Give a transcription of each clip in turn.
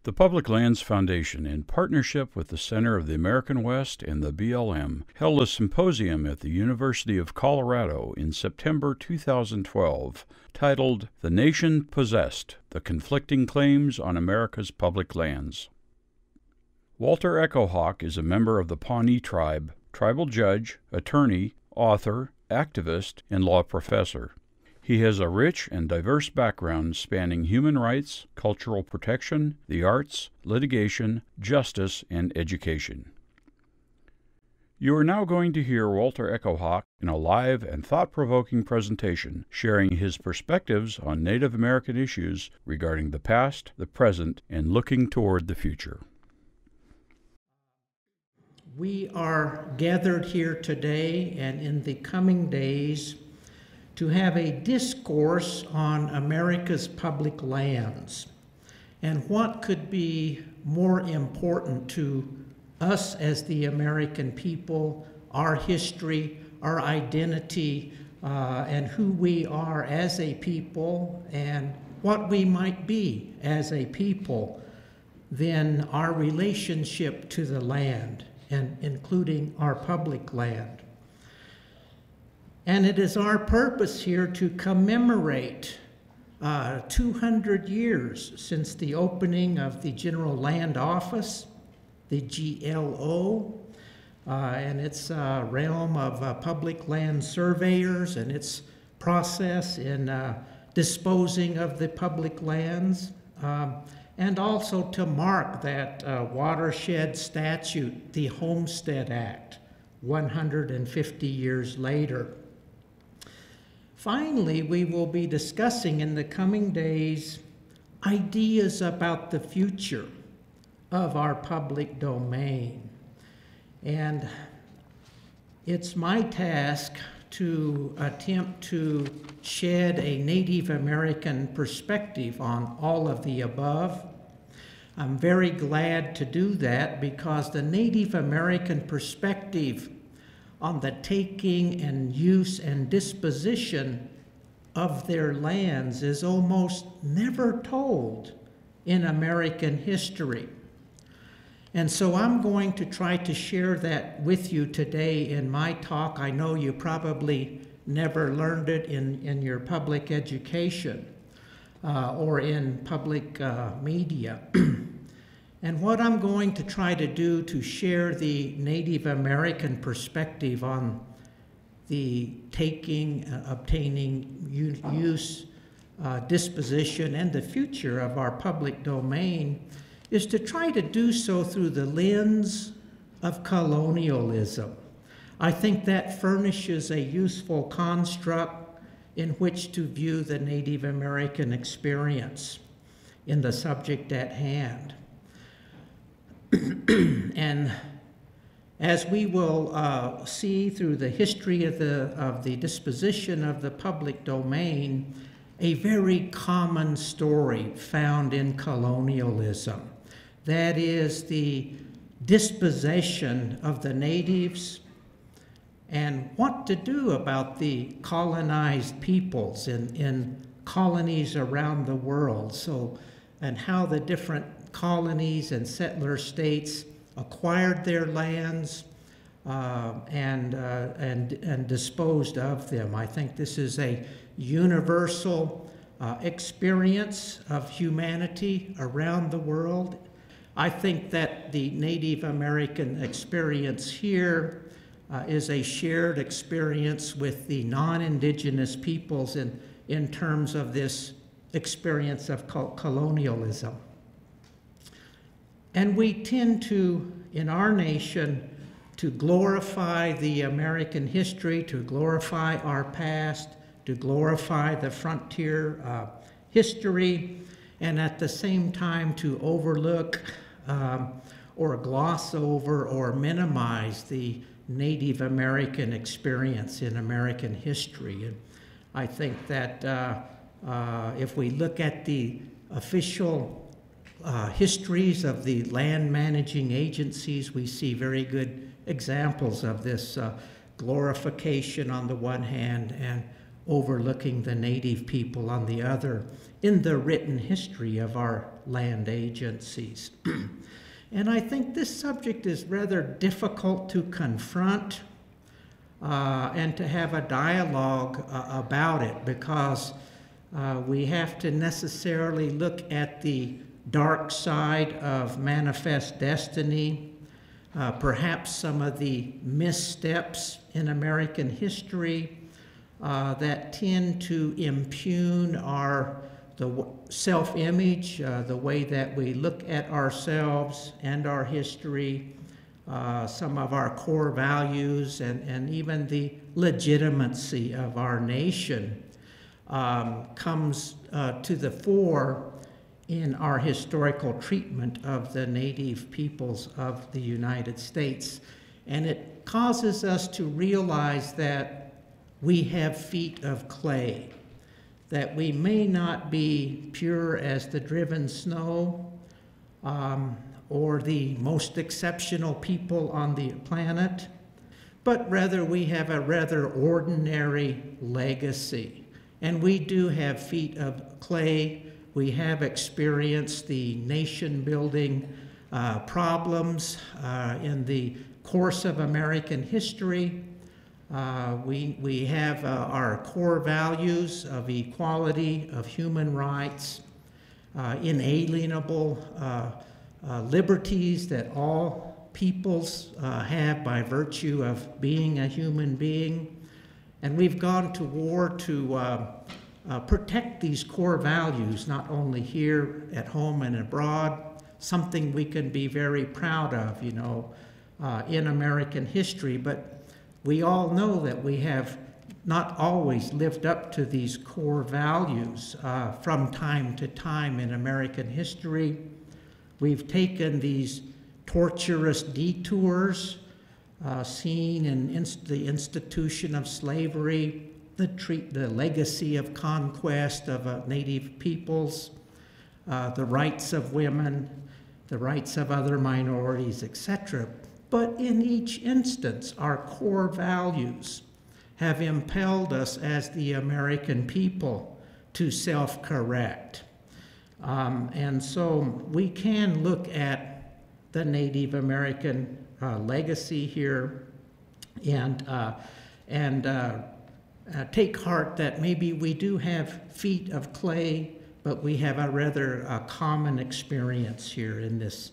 The Public Lands Foundation, in partnership with the Center of the American West and the BLM, held a symposium at the University of Colorado in September 2012 titled "The Nation Possessed: The Conflicting Claims on America's Public Lands." Walter Echohawk is a member of the Pawnee tribe, tribal judge, attorney, author, activist, and law professor. He has a rich and diverse background spanning human rights, cultural protection, the arts, litigation, justice, and education. You are now going to hear Walter Echohawk in a live and thought-provoking presentation sharing his perspectives on Native American issues regarding the past, the present, and looking toward the future. We are gathered here today and in the coming days to have a discourse on America's public lands. And what could be more important to us as the American people, our history, our identity, and who we are as a people, and what we might be as a people, than our relationship to the land, and including our public land. And it is our purpose here to commemorate 200 years since the opening of the General Land Office, the GLO, and its realm of public land surveyors and its process in disposing of the public lands, and also to mark that watershed statute, the Homestead Act, 150 years later. Finally, we will be discussing in the coming days ideas about the future of our public domain. And it's my task to attempt to shed a Native American perspective on all of the above. I'm very glad to do that because the Native American perspective on the taking and use and disposition of their lands is almost never told in American history. And so I'm going to try to share that with you today in my talk. I know you probably never learned it in your public education or in public media. And what I'm going to try to do to share the Native American perspective on the taking, obtaining, use, disposition, and the future of our public domain is to try to do so through the lens of colonialism. I think that furnishes a useful construct in which to view the Native American experience in the subject at hand. And as we will see through the history of the disposition of the public domain, a very common story found in colonialism. That is the dispossession of the natives and what to do about the colonized peoples in colonies around the world. And how the different colonies and settler states acquired their lands and disposed of them. I think this is a universal experience of humanity around the world. I think that the Native American experience here is a shared experience with the non-indigenous peoples in terms of this experience of colonialism. And we tend to, in our nation, to glorify the American history, to glorify our past, to glorify the frontier history, and at the same time to overlook or gloss over or minimize the Native American experience in American history. And I think that if we look at the official histories of the land managing agencies, we see very good examples of this glorification on the one hand and overlooking the Native people on the other, in the written history of our land agencies. And I think this subject is rather difficult to confront and to have a dialogue about it, because we have to necessarily look at the dark side of manifest destiny, perhaps some of the missteps in American history that tend to impugn the self-image, the way that we look at ourselves and our history, some of our core values, and even the legitimacy of our nation comes to the fore in our historical treatment of the Native peoples of the United States. And it causes us to realize that we have feet of clay, that we may not be pure as the driven snow, or the most exceptional people on the planet, but rather we have a rather ordinary legacy. And we do have feet of clay. We have experienced the nation-building problems in the course of American history. We have our core values of equality, of human rights, inalienable liberties that all peoples have by virtue of being a human being. And we've gone to war to protect these core values, not only here at home and abroad, something we can be very proud of, in American history. But we all know that we have not always lived up to these core values from time to time in American history. We've taken these torturous detours seen in the institution of slavery, the legacy of conquest of Native peoples, the rights of women, the rights of other minorities, etc. But in each instance, our core values have impelled us as the American people to self-correct. And so we can look at the Native American legacy here and take heart that maybe we do have feet of clay, but we have a rather common experience here in this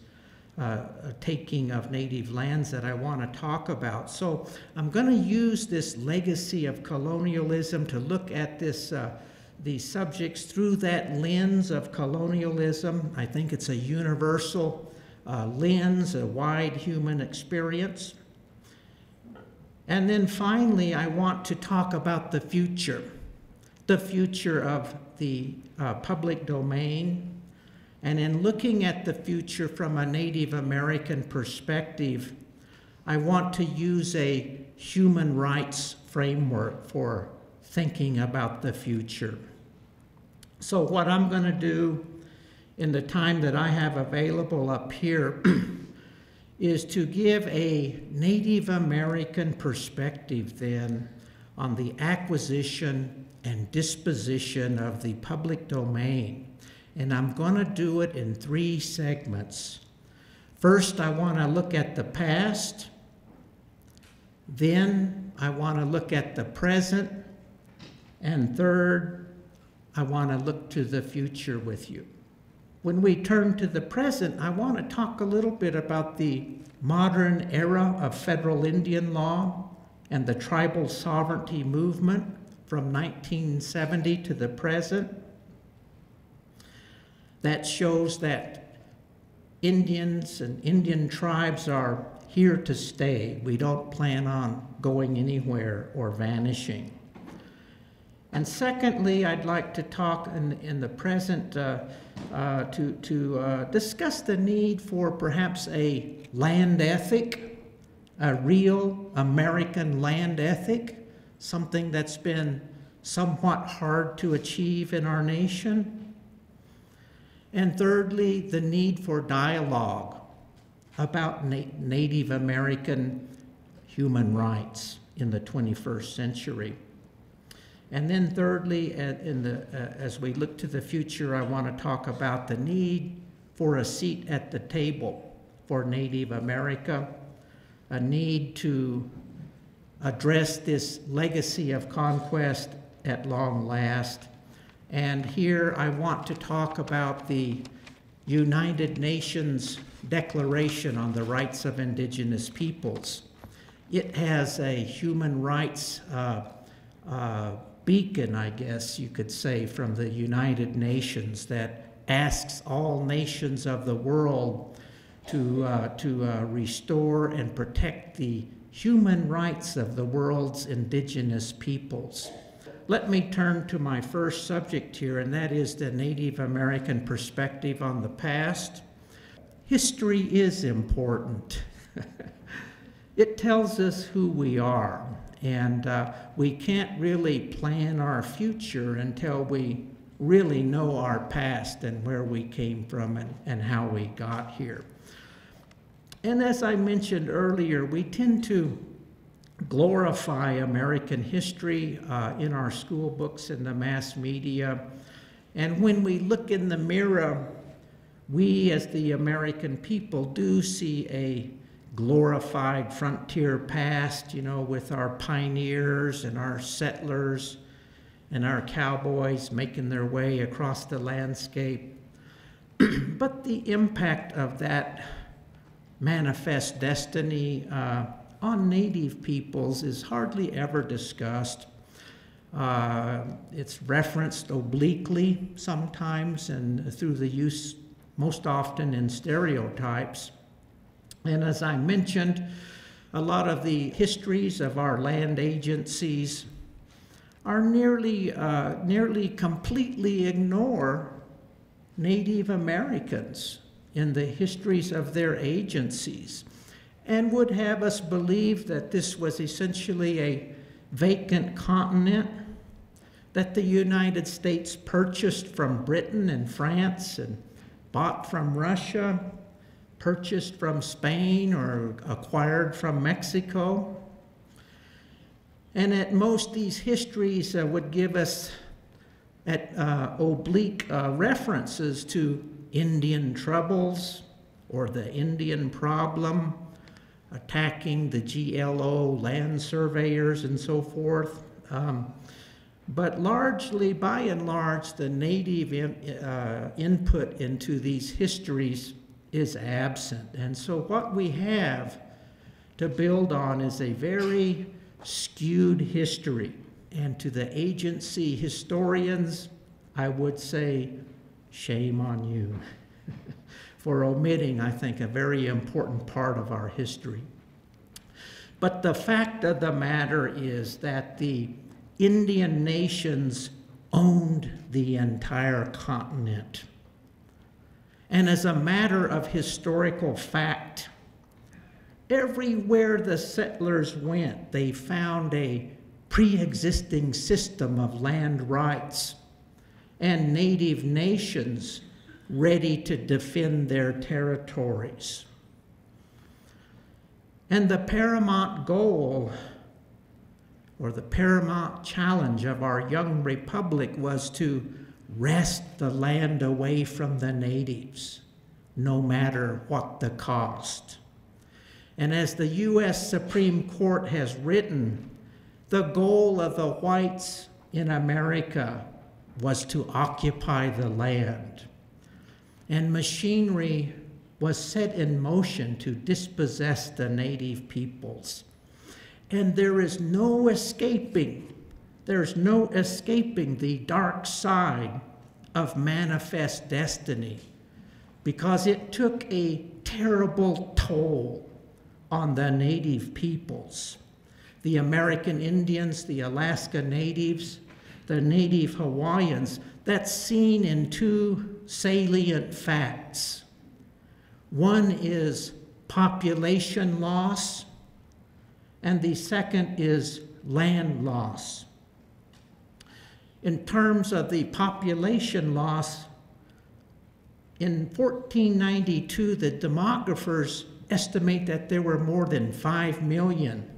taking of native lands that I want to talk about. So I'm going to use this legacy of colonialism to look at these subjects through that lens of colonialism. I think it's a universal lens, a wide human experience. And then finally, I want to talk about the future of the public domain. And in looking at the future from a Native American perspective, I want to use a human rights framework for thinking about the future. So what I'm going to do in the time that I have available up here is to give a Native American perspective then on the acquisition and disposition of the public domain. And I'm going to do it in 3 segments. First, I want to look at the past. Then I want to look at the present. And third, I want to look to the future with you. When we turn to the present, I want to talk a little bit about the modern era of federal Indian law and the tribal sovereignty movement from 1970 to the present. That shows that Indians and Indian tribes are here to stay. We don't plan on going anywhere or vanishing. And secondly, I'd like to talk in the present to discuss the need for perhaps a land ethic, a real American land ethic, something that's been somewhat hard to achieve in our nation. And thirdly, the need for dialogue about Native American human rights in the 21st century. And then thirdly, as we look to the future, I want to talk about the need for a seat at the table for Native America, a need to address this legacy of conquest at long last. And here I want to talk about the United Nations Declaration on the Rights of Indigenous Peoples. It has a human rights beacon, I guess you could say, from the United Nations that asks all nations of the world to restore and protect the human rights of the world's indigenous peoples. Let me turn to my first subject here, and that is the Native American perspective on the past. History is important. It tells us who we are, and we can't really plan our future until we really know our past and where we came from and how we got here. And as I mentioned earlier, we tend to glorify American history in our school books and the mass media. And when we look in the mirror, we as the American people do see a glorified frontier past, you know, with our pioneers and our settlers and our cowboys making their way across the landscape. But the impact of that manifest destiny on Native peoples is hardly ever discussed. It's referenced obliquely sometimes and through the use most often in stereotypes. And as I mentioned, a lot of the histories of our land agencies are nearly completely ignore Native Americans in the histories of their agencies, and would have us believe that this was essentially a vacant continent that the United States purchased from Britain and France and bought from Russia, purchased from Spain or acquired from Mexico. And at most, these histories would give us oblique references to Indian troubles or the Indian problem, attacking the GLO land surveyors and so forth. But largely, by and large, the Native input into these histories is absent. And so what we have to build on is a very skewed history. And to the agency historians, I would say, shame on you for omitting, I think, a very important part of our history. But the fact of the matter is that the Indian nations owned the entire continent. And as a matter of historical fact, everywhere the settlers went, they found a pre-existing system of land rights and native nations ready to defend their territories. And the paramount goal, or the paramount challenge of our young republic, was to wrest the land away from the natives, no matter what the cost. And as the U.S. Supreme Court has written, the goal of the whites in America was to occupy the land. And machinery was set in motion to dispossess the native peoples. And there's no escaping the dark side of manifest destiny, because it took a terrible toll on the native peoples. The American Indians, the Alaska Natives, the native Hawaiians, that's seen in two salient facts. One is population loss, and the second is land loss. In terms of the population loss, in 1492, the demographers estimate that there were more than 5 million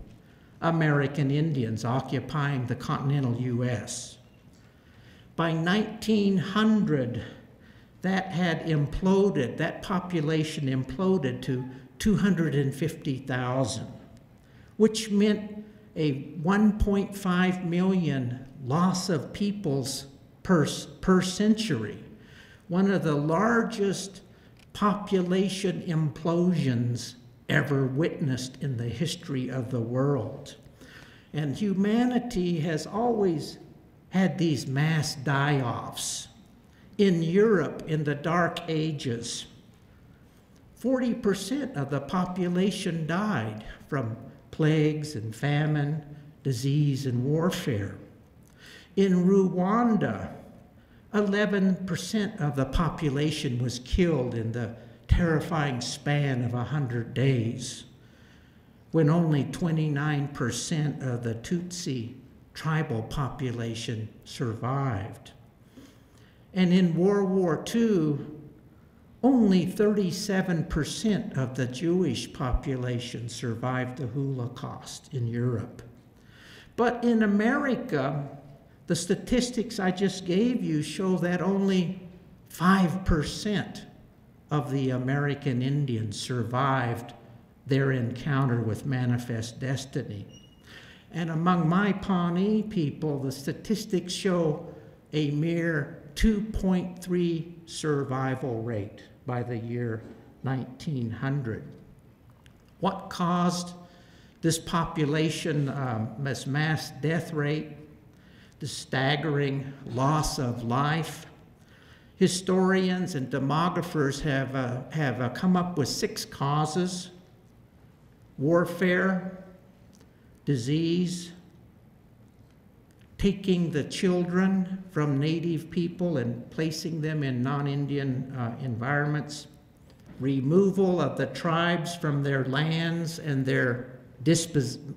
American Indians occupying the continental U.S. By 1900, that population imploded to 250,000, which meant a 1.5 million loss of peoples per century, one of the largest population implosions ever witnessed in the history of the world. And humanity has always had these mass die-offs. In Europe, in the Dark Ages, 40% of the population died from plagues and famine, disease and warfare. In Rwanda, 11% of the population was killed in the terrifying span of 100 days, when only 29% of the Tutsi tribal population survived. And in World War II, only 37% of the Jewish population survived the Holocaust in Europe. But in America, the statistics I just gave you show that only 5% of the American Indians survived their encounter with manifest destiny. And among my Pawnee people, the statistics show a mere 2.3 survival rate by the year 1900. What caused this population, this mass death rate, the staggering loss of life? Historians and demographers have come up with 6 causes: warfare, disease, taking the children from native people and placing them in non-Indian environments, removal of the tribes from their lands and their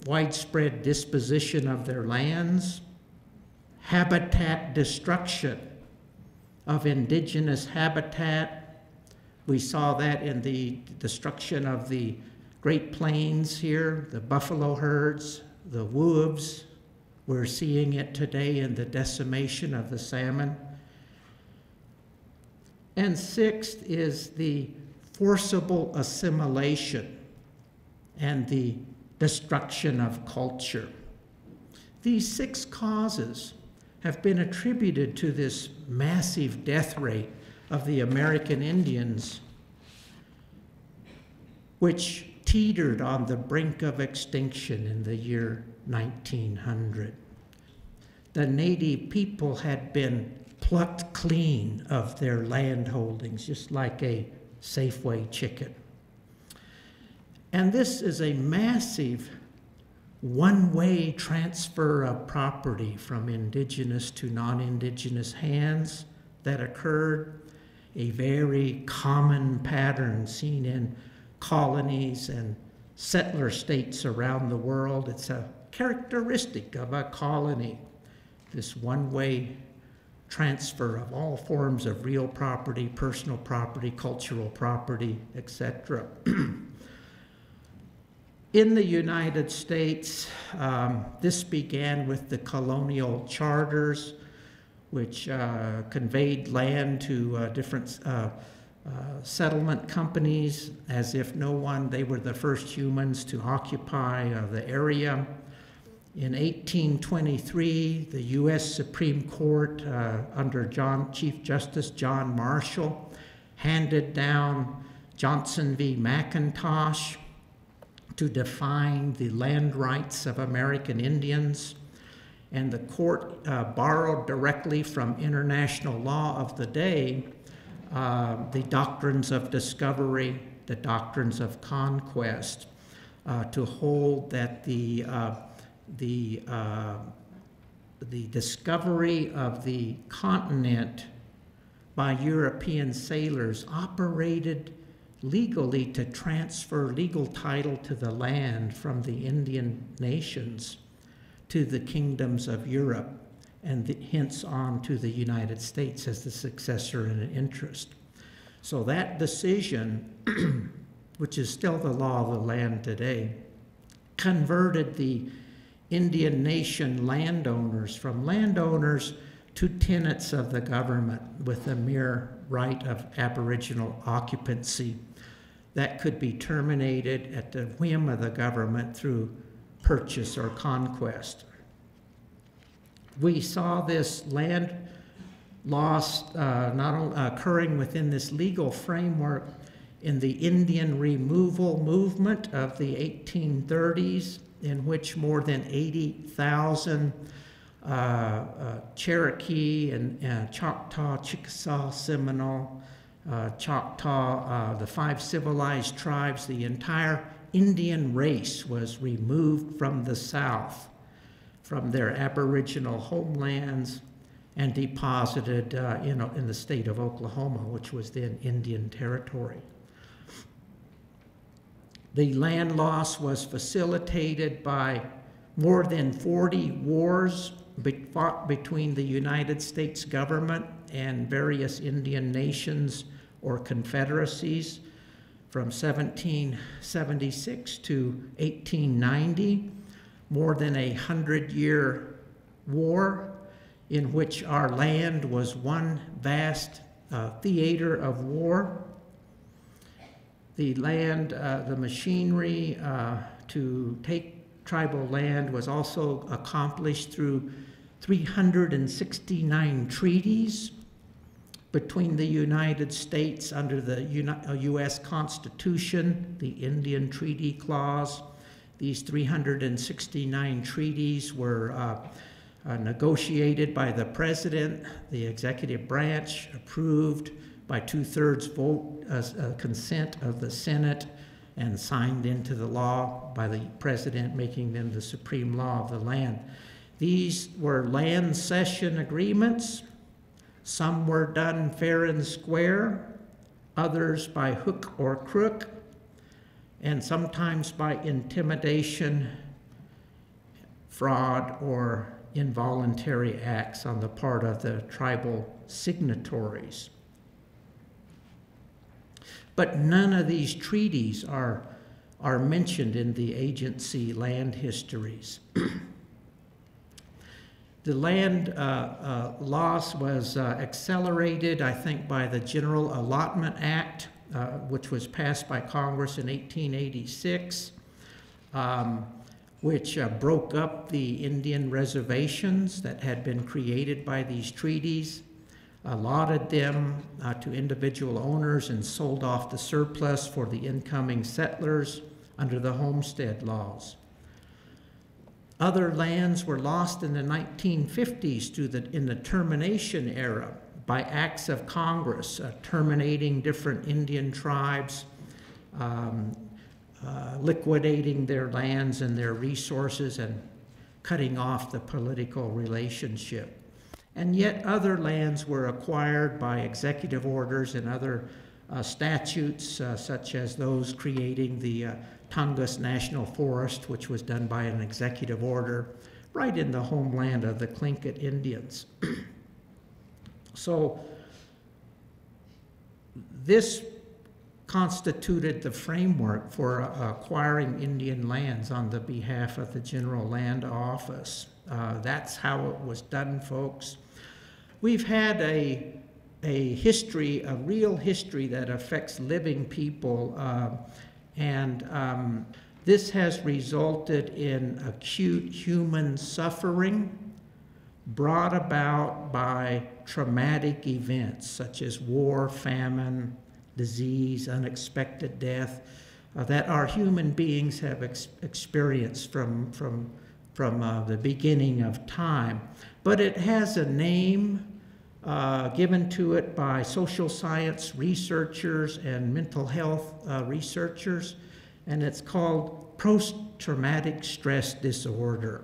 widespread disposition of their lands, habitat destruction of indigenous habitat. We saw that in the destruction of the Great Plains here, the buffalo herds, the wolves. We're seeing it today in the decimation of the salmon. And 6th is the forcible assimilation and the destruction of culture. These 6 causes have been attributed to this massive death rate of the American Indians, which teetered on the brink of extinction in the year 1900. The native people had been plucked clean of their land holdings, just like a Safeway chicken. And this is a massive one-way transfer of property from indigenous to non-indigenous hands that occurred, a very common pattern seen in colonies and settler states around the world. It's a characteristic of a colony, this one-way transfer of all forms of real property, personal property, cultural property, etc. In the United States, this began with the colonial charters, which conveyed land to different settlement companies as if they were the first humans to occupy the area. In 1823, the U.S. Supreme Court, under Chief Justice John Marshall, handed down Johnson v. McIntosh to define the land rights of American Indians. And the court borrowed directly from international law of the day the doctrines of discovery, the doctrines of conquest, to hold that the discovery of the continent by European sailors operated legally to transfer legal title to the land from the Indian nations to the kingdoms of Europe, and hence on to the United States as the successor in interest. So that decision, which is still the law of the land today, converted the Indian nation landowners, from landowners to tenants of the government with a mere right of Aboriginal occupancy that could be terminated at the whim of the government through purchase or conquest. We saw this land loss not only occurring within this legal framework in the Indian removal movement of the 1830s, in which more than 80,000 Cherokee and Choctaw, Chickasaw, Seminole, Choctaw, the 5 civilized tribes, the entire Indian race was removed from the South, from their Aboriginal homelands, and deposited in the state of Oklahoma, which was then Indian Territory. The land loss was facilitated by more than 40 wars fought between the United States government and various Indian nations or confederacies from 1776 to 1890, more than a 100-year war in which our land was one vast theater of war. The land, the machinery to take tribal land was also accomplished through 369 treaties between the United States under the U.S. Constitution, the Indian Treaty Clause. These 369 treaties were negotiated by the President, the executive branch, approved by 2/3 vote consent of the Senate, and signed into the law by the President, making them the supreme law of the land. These were land cession agreements. Some were done fair and square, others by hook or crook, and sometimes by intimidation, fraud, or involuntary acts on the part of the tribal signatories. But none of these treaties are mentioned in the agency land histories. The land loss was accelerated, I think, by the General Allotment Act, which was passed by Congress in 1886, which broke up the Indian reservations that had been created by these treaties, allotted them to individual owners, and sold off the surplus for the incoming settlers under the homestead laws. Other lands were lost in the 1950s in the termination era by acts of Congress, terminating different Indian tribes, liquidating their lands and their resources, and cutting off the political relationship. And yet other lands were acquired by executive orders and other statutes, such as those creating the Tongass National Forest, which was done by an executive order right in the homeland of the Tlingit Indians. So this constituted the framework for acquiring Indian lands on the behalf of the General Land Office. That's how it was done, folks. We've had a history, a real history that affects living people, and this has resulted in acute human suffering brought about by traumatic events such as war, famine, disease, unexpected death, that our human beings have experienced from the beginning of time. But it has a name given to it by social science researchers and mental health researchers, and it's called post-traumatic stress disorder.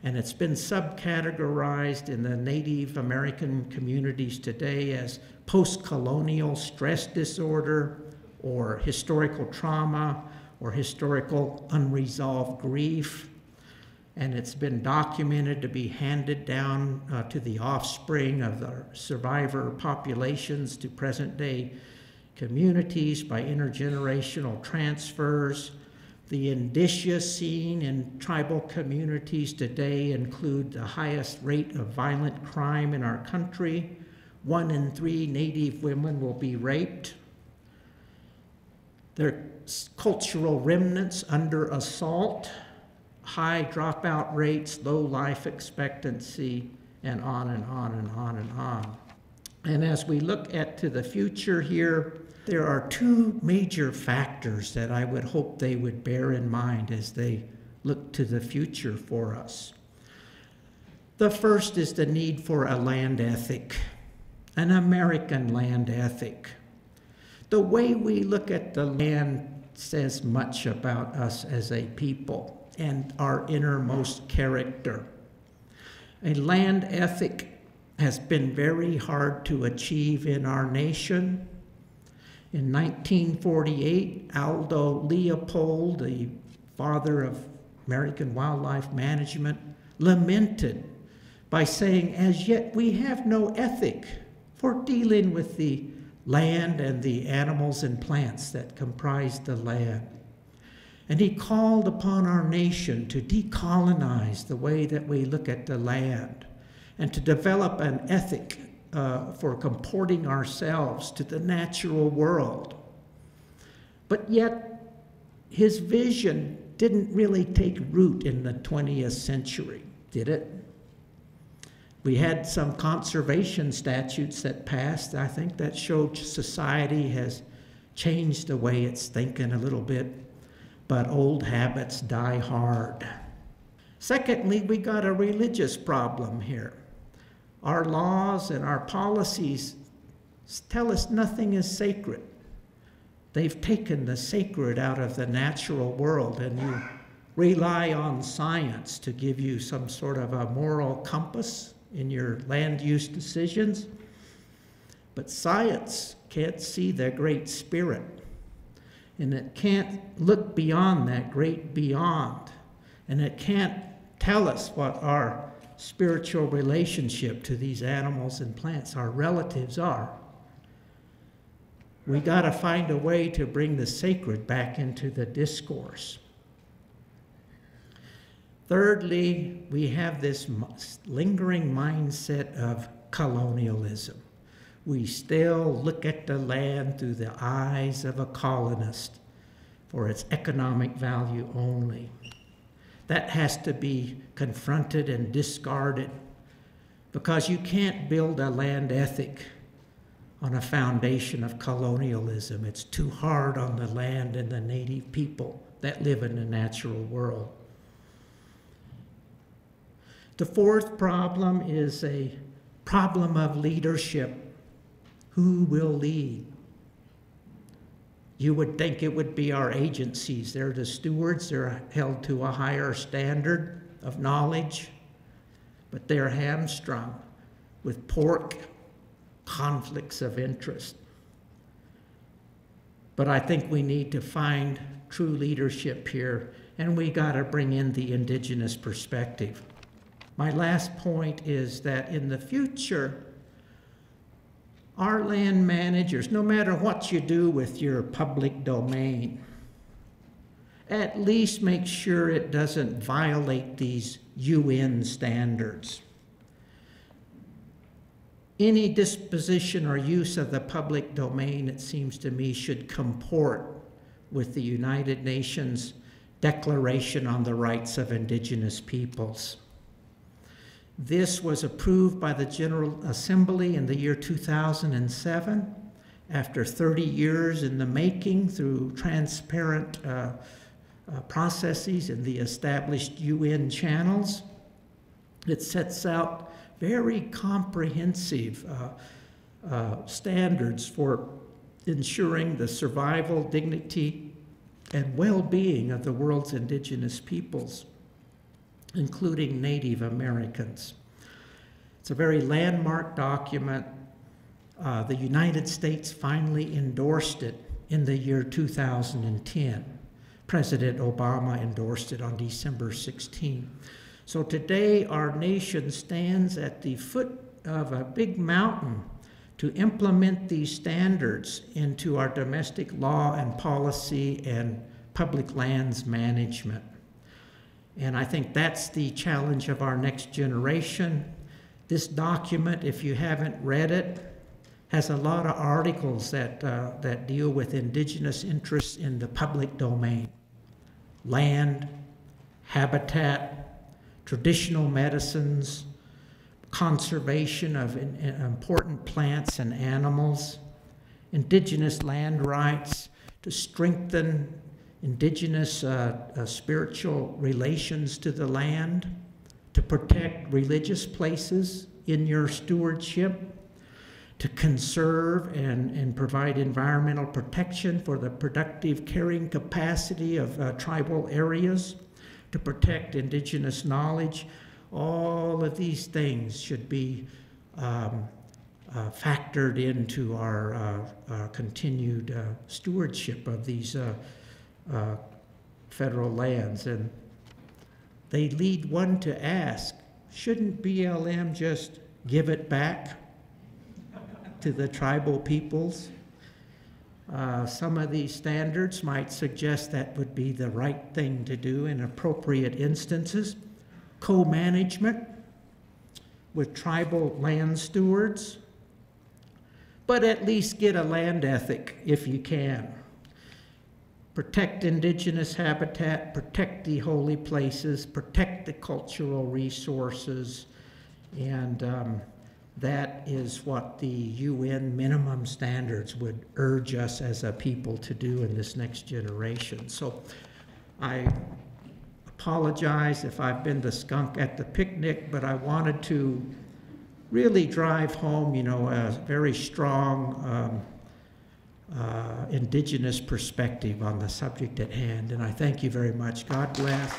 And it's been subcategorized in the Native American communities today as post-colonial stress disorder, or historical trauma, or historical unresolved grief. And it's been documented to be handed down to the offspring of the survivor populations to present-day communities by intergenerational transfers, The indicia seen in tribal communities today include the highest rate of violent crime in our country. 1 in 3 Native women will be raped. Their cultural remnants under assault, high dropout rates, low life expectancy, and on and on and on and on. And as we look to the future here, there are 2 major factors that I would hope they would bear in mind as they look to the future for us. The first is the need for a land ethic, an American land ethic. The way we look at the land says much about us as a people and our innermost character. A land ethic has been very hard to achieve in our nation. In 1948, Aldo Leopold, the father of American wildlife management, lamented by saying, "As yet we have no ethic for dealing with the land and the animals and plants that comprise the land." And he called upon our nation to decolonize the way that we look at the land and to develop an ethic for comporting ourselves to the natural world. But yet, his vision didn't really take root in the 20th century, did it? We had some conservation statutes that passed, I think, that showed society has changed the way it's thinking a little bit, but old habits die hard. Secondly, we got a religious problem here. Our laws and our policies tell us nothing is sacred. They've taken the sacred out of the natural world, and you rely on science to give you some sort of a moral compass in your land use decisions. But science can't see the great spirit, and it can't look beyond that great beyond, and it can't tell us what our spiritual relationship to these animals and plants, our relatives, are. We got to find a way to bring the sacred back into the discourse. Thirdly, we have this lingering mindset of colonialism. We still look at the land through the eyes of a colonist for its economic value only. That has to be confronted and discarded, because you can't build a land ethic on a foundation of colonialism. It's too hard on the land and the native people that live in the natural world. The fourth problem is a problem of leadership. Who will lead? You would think it would be our agencies. They're the stewards. They're held to a higher standard of knowledge, but they're hamstrung with pork conflicts of interest. But I think we need to find true leadership here, and we got to bring in the indigenous perspective. My last point is that in the future, our land managers, no matter what you do with your public domain, at least make sure it doesn't violate these UN standards. Any disposition or use of the public domain, it seems to me, should comport with the United Nations Declaration on the Rights of Indigenous Peoples. This was approved by the General Assembly in the year 2007, after 30 years in the making through transparent processes in the established UN channels. It sets out very comprehensive standards for ensuring the survival, dignity, and well-being of the world's indigenous peoples, including Native Americans. It's a very landmark document. The United States finally endorsed it in the year 2010. President Obama endorsed it on December 16. So today our nation stands at the foot of a big mountain to implement these standards into our domestic law and policy and public lands management. And I think that's the challenge of our next generation. This document, if you haven't read it, has a lot of articles that deal with indigenous interests in the public domain. Land, habitat, traditional medicines, conservation of important plants and animals, indigenous land rights, to strengthen indigenous spiritual relations to the land, to protect religious places in your stewardship, to conserve and provide environmental protection for the productive carrying capacity of tribal areas, to protect indigenous knowledge. All of these things should be factored into our continued stewardship of these federal lands. And they lead one to ask, shouldn't BLM just give it back to the tribal peoples? Some of these standards might suggest that would be the right thing to do in appropriate instances. Co-management with tribal land stewards, but at least get a land ethic if you can. Protect indigenous habitat, protect the holy places, protect the cultural resources, and that is what the UN minimum standards would urge us as a people to do in this next generation. So I apologize if I've been the skunk at the picnic, but I wanted to really drive home, a very strong indigenous perspective on the subject at hand. And I thank you very much. God bless.